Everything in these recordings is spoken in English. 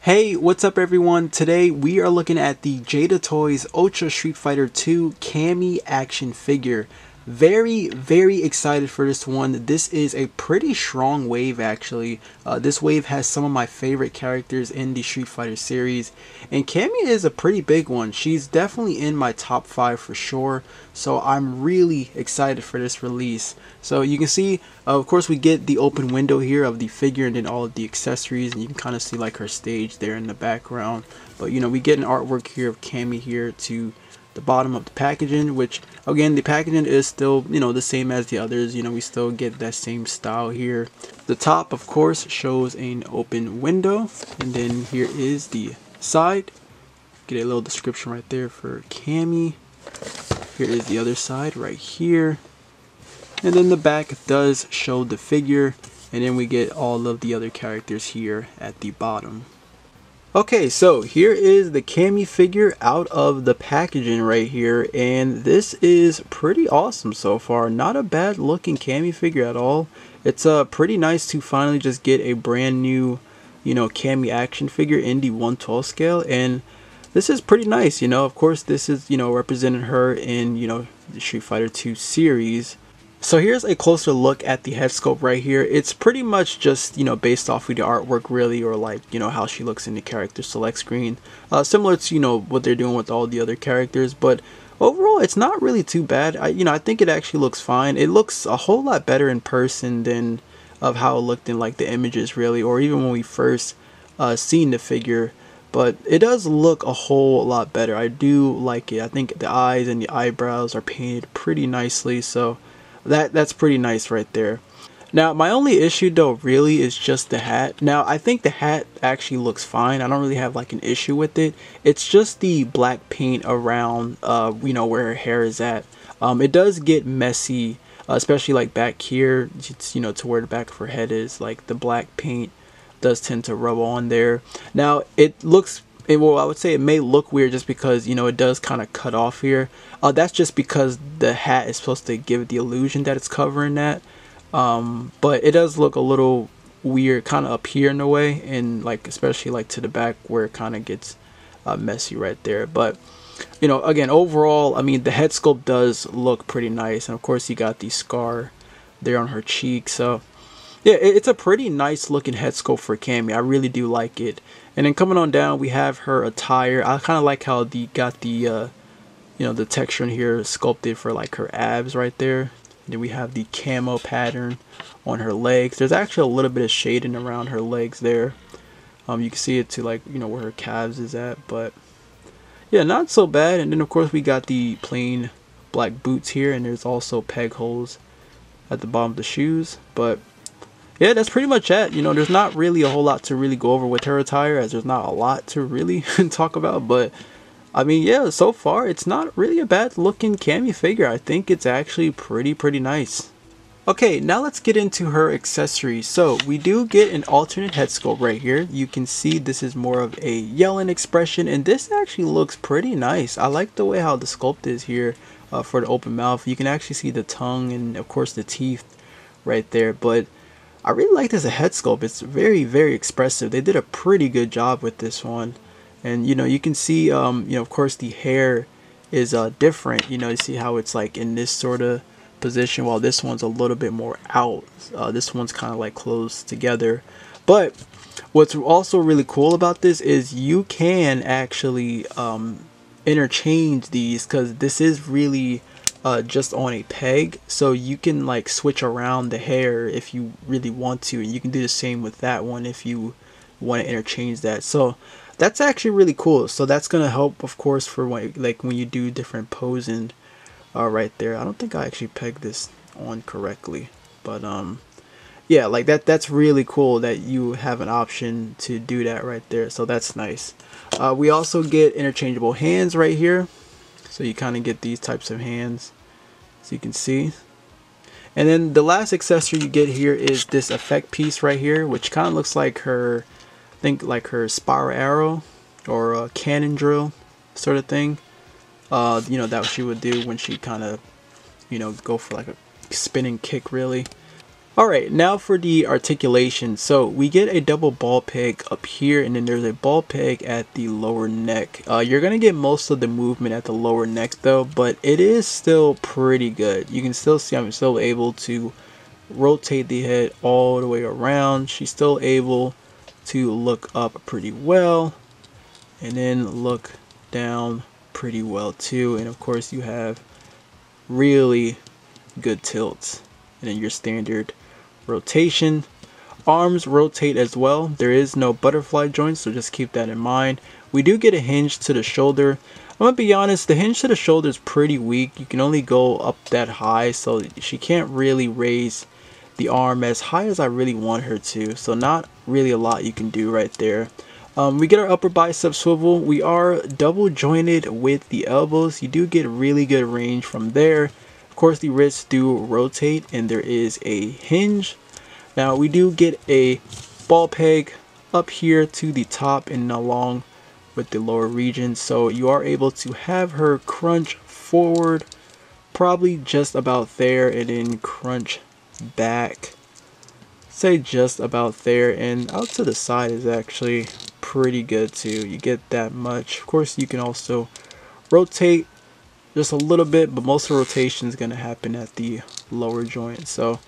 Hey, what's up everyone? Today we are looking at the Jada Toys Ultra Street Fighter 2 Cammy action figure. Very excited for this one. This is a pretty strong wave actually. This wave has some of my favorite characters in the Street Fighter series, and Cammy is a pretty big one. She's definitely in my top 5 for sure, so I'm really excited for this release. So you can see, of course, we get the open window here of the figure and then all of the accessories, and you can kind of see like her stage there in the background. But we get an artwork here of Cammy here to the bottom of the packaging, which again, the packaging is still the same as the others. We still get that same style here. The top, of course, shows an open window, and then here is the side. Get a little description right there for Cammy. Here is the other side right here, and then the back does show the figure, and then we get all of the other characters here at the bottom. Okay, so here is the Cammy figure out of the packaging right here, and this is pretty awesome so far. Not a bad looking Cammy figure at all. It's pretty nice to finally just get a brand new Cammy action figure in the 1/12 scale, and this is pretty nice. Of course this is representing her in the Street Fighter 2 series. So here's a closer look at the head sculpt right here. It's pretty much just based off of the artwork really, or like how she looks in the character select screen, similar to what they're doing with all the other characters. But overall it's not really too bad. I think it actually looks fine. It looks a whole lot better in person than of how it looked in like the images really, or even when we first seen the figure. But it does look a whole lot better. I do like it. I think the eyes and the eyebrows are painted pretty nicely, so that's pretty nice right there. Now my only issue though really is just the hat. Now I think the hat actually looks fine. I don't really have like an issue with it. It's just the black paint around where her hair is at. It does get messy, especially like back here. It's to where the back of her head is. Like the black paint does tend to rub on there. Now it looks, well, I would say it may look weird just because it does kind of cut off here. That's just because the hat is supposed to give the illusion that it's covering that. But it does look a little weird kind of up here in a way, and like especially like to the back where it kind of gets messy right there. But again, overall, I mean, the head sculpt does look pretty nice, and of course you got the scar there on her cheek. So yeah, it's a pretty nice looking head sculpt for Cammy. I really do like it. And then coming on down, we have her attire. I kind of like how the the texture in here sculpted for like her abs right there. And then we have the camo pattern on her legs. There's actually a little bit of shading around her legs there. You can see it to like where her calves is at, but yeah, not so bad. And then of course we got the plain black boots here, and there's also peg holes at the bottom of the shoes. But yeah, that's pretty much it. There's not really a whole lot to really go over with her attire, as there's not a lot to really talk about. But I mean, yeah, so far it's not really a bad looking Cammy figure. I think it's actually pretty nice. Okay, now let's get into her accessories. So we do get an alternate head sculpt right here. You can see this is more of a yelling expression, and this actually looks pretty nice. I like the way how the sculpt is here for the open mouth. You can actually see the tongue and of course the teeth right there. But I really like this as a head sculpt. It's very expressive. They did a pretty good job with this one. And you can see of course the hair is different. You see how it's like in this sort of position, while this one's a little bit more out. This one's kind of like close together. But what's also really cool about this is you can actually interchange these, because this is really just on a peg, so you can like switch around the hair if you really want to, and you can do the same with that one if you want to interchange that. So that's actually really cool. So that's gonna help, of course, for when you do different posing right there. I don't think I actually pegged this on correctly, but yeah, like that's really cool that you have an option to do that right there. So that's nice. We also get interchangeable hands right here, so you kind of get these types of hands, so you can see. And then the last accessory you get here is this effect piece right here, which kind of looks like her, I think like her spiral arrow or a cannon drill sort of thing. That she would do when she kind of go for like a spinning kick really. Alright, now for the articulation. So we get a double ball peg up here, and then there's a ball peg at the lower neck. You're going to get most of the movement at the lower neck though, but it is still pretty good. You can still see I'm still able to rotate the head all the way around. She's still able to look up pretty well, and then look down pretty well too. And of course you have really good tilts, and then your standard rotation. Arms rotate as well. There is no butterfly joint, so just keep that in mind. We do get a hinge to the shoulder. I'm gonna be honest, the hinge to the shoulder is pretty weak. You can only go up that high, so she can't really raise the arm as high as I really want her to, so not really a lot you can do right there. We get our upper bicep swivel. We are double jointed with the elbows. You do get really good range from there. Of course, the wrists do rotate, and there is a hinge. Now we do get a ball peg up here to the top and along with the lower region, so you are able to have her crunch forward probably just about there, and then crunch back, say just about there, and out to the side is actually pretty good too. You get that much. Of course, you can also rotate just a little bit, but most of the rotation is going to happen at the lower joint, so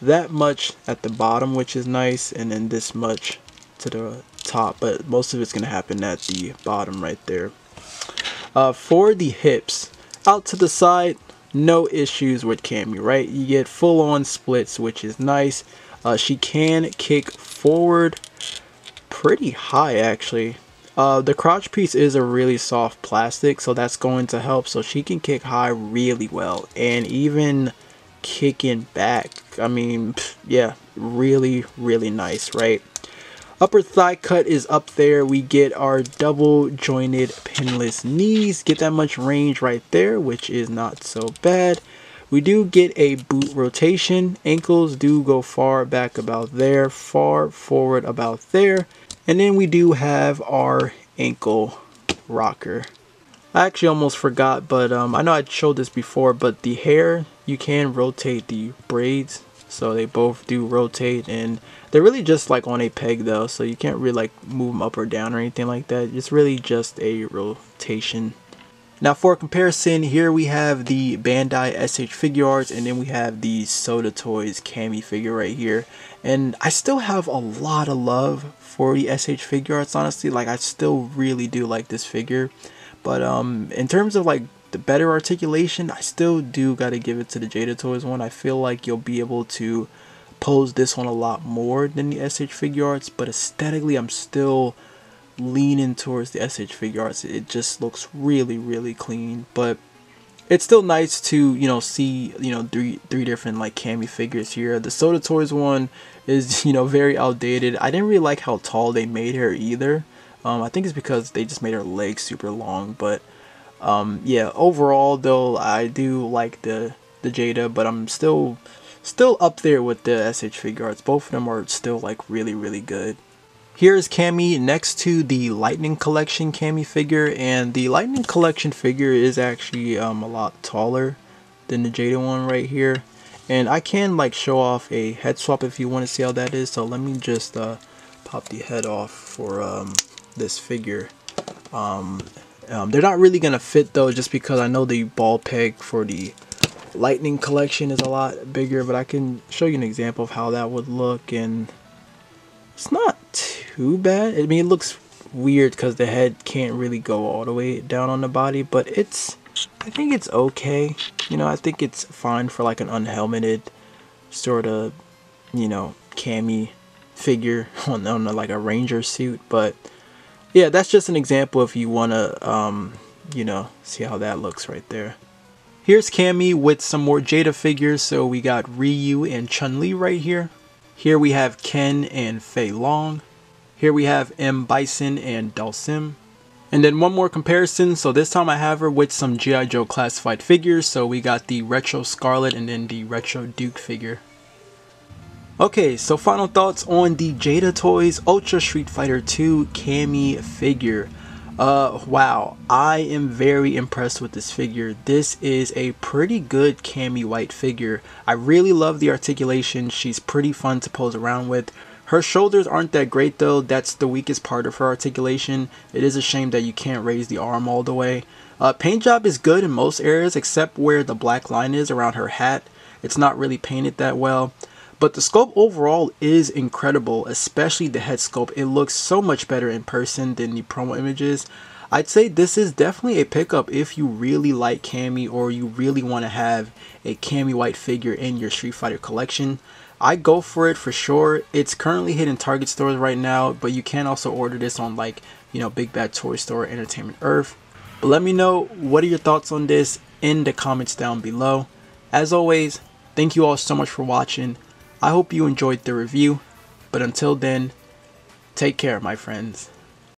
that much at the bottom, which is nice, and then this much to the top, but most of it's going to happen at the bottom right there. For the hips, out to the side, no issues with Cammy, right? You get full-on splits, which is nice. She can kick forward pretty high actually. The crotch piece is a really soft plastic, so that's going to help, so she can kick high really well, and even kicking back, I mean, yeah, really nice, right? Upper thigh cut is up there. We get our double jointed pinless knees, get that much range right there, which is not so bad. We do get a boot rotation. Ankles do go far back about there, far forward about there. And then we do have our ankle rocker. I actually almost forgot, but I know I showed this before, but the hair, you can rotate the braids. So they both do rotate, and they're really just like on a peg though, so you can't really like move them up or down or anything like that. It's really just a rotation. Now for comparison, here we have the Bandai SH figure arts, and then we have the Soda Toys Cammy figure right here. And I still have a lot of love for the SH figure arts, honestly. Like, I still really do like this figure. But in terms of like the better articulation, I still do gotta give it to the Jada Toys one. I feel like you'll be able to pose this one a lot more than the SH figure arts, but aesthetically I'm still leaning towards the SH figure arts. It just looks really clean, but it's still nice to, you know, see, you know, three different like Cammy figures here. The Soda Toys one is, you know, very outdated. I didn't really like how tall they made her either. I think it's because they just made her legs super long, but yeah, overall though I do like the Jada, but I'm still up there with the SH figure arts. Both of them are still like really good. Here's Cammy next to the Lightning Collection Cammy figure, and the Lightning Collection figure is actually a lot taller than the Jada one right here. And I can like show off a head swap if you want to see how that is, so let me just pop the head off for this figure. They're not really gonna fit though, just because I know the ball peg for the Lightning Collection is a lot bigger, but I can show you an example of how that would look, and it's not too bad. I mean, it looks weird because the head can't really go all the way down on the body, but I think it's okay. You know, I think it's fine for like an unhelmeted sort of, you know, Cammy figure on like a ranger suit. But yeah, that's just an example if you want to you know, see how that looks right there. Here's Cammy with some more Jada figures. So we got Ryu and Chun-Li right here. Here we have Ken and Fei Long. Here we have M. Bison and Dalsim. And then one more comparison. So this time I have her with some G.I. Joe classified figures. So we got the Retro Scarlet and then the Retro Duke figure. Okay, so final thoughts on the Jada Toys Ultra Street Fighter 2 Cammy figure. Wow, I am very impressed with this figure. This is a pretty good Cammy White figure. I really love the articulation. She's pretty fun to pose around with. Her shoulders aren't that great though. That's the weakest part of her articulation. It is a shame that you can't raise the arm all the way. Paint job is good in most areas except where the black line is around her hat. It's not really painted that well. But the sculpt overall is incredible, especially the head sculpt. It looks so much better in person than the promo images. I'd say this is definitely a pickup if you really like Cammy or you really want to have a Cammy White figure in your Street Fighter collection. I go for it for sure. It's currently hitting Target stores right now, but you can also order this on like, Big Bad Toy Store, Entertainment Earth. But let me know, what are your thoughts on this in the comments down below. As always, thank you all so much for watching. I hope you enjoyed the review, but until then, take care, my friends.